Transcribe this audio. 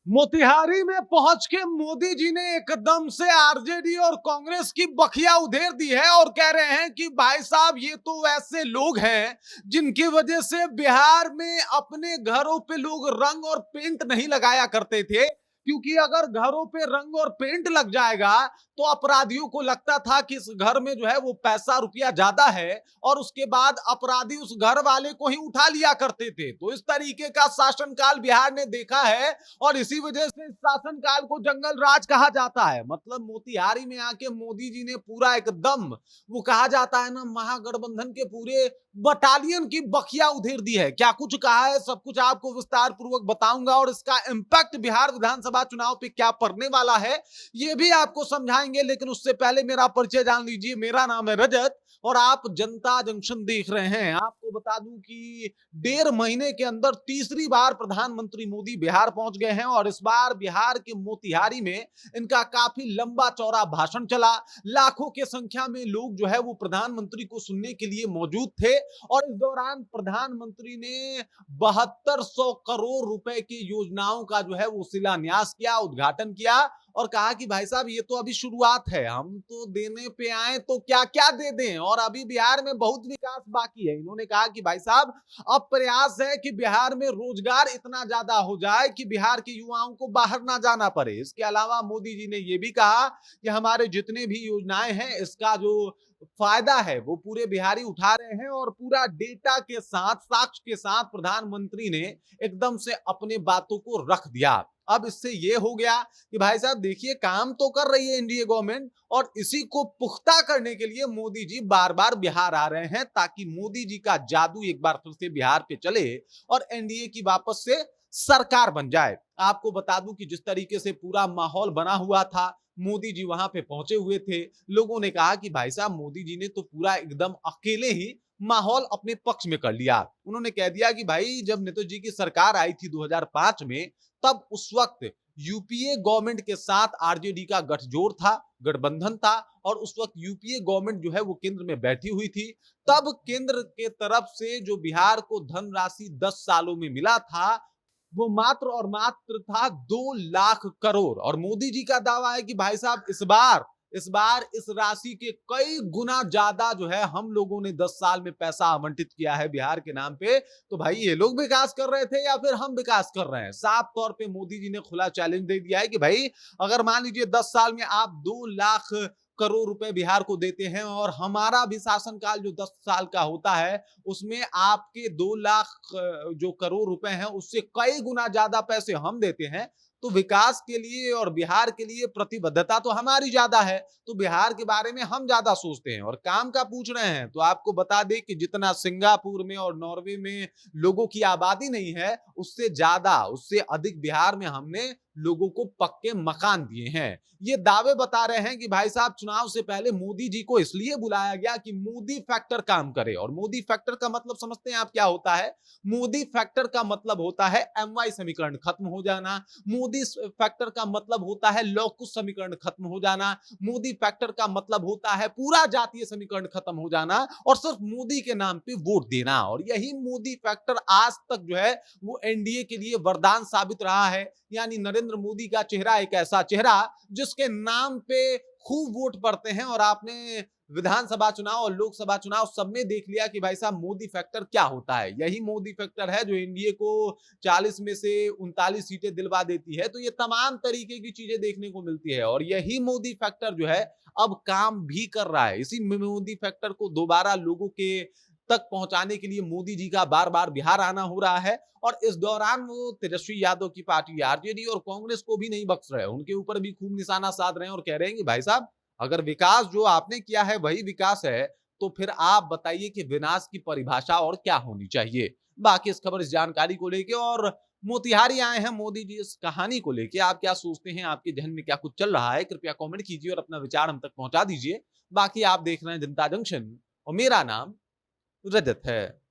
मोतिहारी में पहुंच के मोदी जी ने एकदम से आरजेडी और कांग्रेस की बखिया उधेड़ दी है और कह रहे हैं कि भाई साहब ये तो ऐसे लोग हैं जिनकी वजह से बिहार में अपने घरों पे लोग रंग और पेंट नहीं लगाया करते थे, क्योंकि अगर घरों पे रंग और पेंट लग जाएगा तो अपराधियों को लगता था कि इस घर में जो है वो पैसा रुपया ज्यादा है और उसके बाद अपराधी उस घर वाले को ही उठा लिया करते थे। तो इस तरीके का शासनकाल बिहार ने देखा है और इसी वजह से इस शासनकाल को जंगल राज कहा जाता है। मतलब मोतिहारी में आके मोदी जी ने पूरा एकदम वो कहा जाता है ना, महागठबंधन के पूरे बटालियन की बखिया उधेड़ दी है। क्या कुछ कहा है सब कुछ आपको विस्तार पूर्वक बताऊंगा और इसका इंपैक्ट बिहार विधानसभा चुनाव पे क्या पड़ने वाला है ये भी आपको समझाएंगे। लेकिन उससे पहले मेरा परिचय जान लीजिए। मेरा नाम है रजत और आप जनता जंक्शन देख रहे हैं। आपको बता दूं कि 1.5 महीने के अंदर तीसरी बार प्रधानमंत्री मोदी बिहार पहुंच गए हैं और इस बार बिहार के मोतिहारी में इनका काफी लंबा चौड़ा भाषण चला। लाखों के संख्या में लोग जो है वो प्रधानमंत्री को सुनने के लिए मौजूद थे और इस दौरान प्रधानमंत्री ने 7200 करोड़ रुपए की योजनाओं का जो है वो शिलान्यास किया, उद्घाटन किया और कहा कि भाई साहब ये तो अभी शुरुआत है, हम तो देने पे आए तो क्या क्या दे दें और अभी बिहार में बहुत विकास बाकी है। इन्होंने कहा कि भाई साहब अब प्रयास है कि बिहार में रोजगार इतना ज्यादा हो जाए कि बिहार के युवाओं को बाहर ना जाना पड़े। इसके अलावा मोदी जी ने यह भी कहा कि हमारे जितने भी योजनाएं हैं इसका जो फायदा है वो पूरे बिहारी उठा रहे हैं और पूरा डेटा के साथ साक्ष्य के साथ प्रधानमंत्री ने एकदम से अपने बातों को रख दिया। अब इससे ये हो गया कि भाई साहब देखिए काम तो कर रही है एनडीए गवर्नमेंट और इसी को पुख्ता करने के लिए मोदी जी बार बार बिहार आ रहे हैं ताकि मोदी जी का जादू एक बार फिर से बिहार पे चले और एनडीए की वापस से सरकार बन जाए। आपको बता दूं कि जिस तरीके से पूरा माहौल बना हुआ था, मोदी जी वहां पे पहुंचे हुए थे, लोगों ने कहा कि भाई साहब मोदी जी ने तो पूरा एकदम अकेले ही माहौल अपने पक्ष में कर लिया। उन्होंने कह दिया कि भाई जब नीतीश जी की सरकार आई थी 2005 में तब उस वक्त यूपीए गवर्नमेंट के साथ आरजेडी का गठजोड़ था, गठबंधन था और उस वक्त यूपीए गवर्नमेंट जो है वो केंद्र में बैठी हुई थी। तब केंद्र के तरफ से जो बिहार को धनराशि 10 सालों में मिला था वो मात्र और मात्र था 2 लाख करोड़ और मोदी जी का दावा है कि भाई साहब इस बार इस राशि के कई गुना ज्यादा जो है हम लोगों ने 10 साल में पैसा आवंटित किया है बिहार के नाम पे। तो भाई ये लोग विकास कर रहे थे या फिर हम विकास कर रहे हैं? साफ तौर पे मोदी जी ने खुला चैलेंज दे दिया है कि भाई अगर मान लीजिए 10 साल में आप 2 लाख करोड़ रुपए बिहार को देते हैं और हमारा भी शासनकाल जो 10 साल का होता है उसमें आपके 2 लाख जो करोड़ रुपए हैं उससे कई गुना ज्यादा पैसे हम देते हैं, तो विकास के लिए और बिहार के लिए प्रतिबद्धता तो हमारी ज्यादा है। तो बिहार के बारे में हम ज्यादा सोचते हैं और काम का पूछ रहे हैं तो आपको बता दें कि जितना सिंगापुर में और नॉर्वे में लोगों की आबादी नहीं है उससे ज्यादा उससे अधिक बिहार में हमने लोगों को पक्के मकान दिए हैं। ये दावे बता रहे हैं कि भाई साहब चुनाव से पहले मोदी जी को इसलिए बुलाया गया कि मोदी फैक्टर काम करे। और मोदी फैक्टर का मतलब समझते हैं आप क्या होता है? मोदी फैक्टर का मतलब होता है एमवाई समीकरण खत्म हो जाना, मोदी फैक्टर का मतलब होता है लॉकुश समीकरण खत्म हो जाना, मोदी फैक्टर का मतलब होता है पूरा जातीय समीकरण खत्म हो जाना और सिर्फ मोदी के नाम पे वोट देना। और यही मोदी फैक्टर आज तक जो है वो एनडीए के लिए वरदान साबित रहा है। यानी नरेंद्र मोदी का चेहरा एक ऐसा चेहरा जिसके नाम पे खूब वोट पड़ते हैं और आपने विधानसभा चुनाव और लोकसभा चुनाव सब में देख लिया कि भाई साहब मोदी फैक्टर क्या होता है। यही मोदी फैक्टर है जो एनडीए को 40 में से 39 सीटें दिलवा देती है। तो ये तमाम तरीके की चीजें देखने को मिलती है और यही मोदी फैक्टर जो है अब काम भी कर रहा है। इसी मोदी फैक्टर को दोबारा लोगों के तक पहुंचाने के लिए मोदी जी का बार बार बिहार आना हो रहा है और इस दौरान वो तेजस्वी यादव की पार्टी आरजेडी और कांग्रेस को भी नहीं बख्श रहे, उनके ऊपर भी खूब निशाना साध रहे हैं और कह रहे हैं कि भाई साहब अगर विकास जो आपने किया है वही विकास है तो फिर आप बताइए कि विनाश की परिभाषा और क्या होनी चाहिए। बाकी इस खबर इस जानकारी को लेके और मोतिहारी आए हैं मोदी जी इस कहानी को लेके आप क्या सोचते हैं, आपके जहन में क्या कुछ चल रहा है, कृपया कमेंट कीजिए और अपना विचार हम तक पहुंचा दीजिए। बाकी आप देख रहे हैं जनता जंक्शन और मेरा नाम रजत है।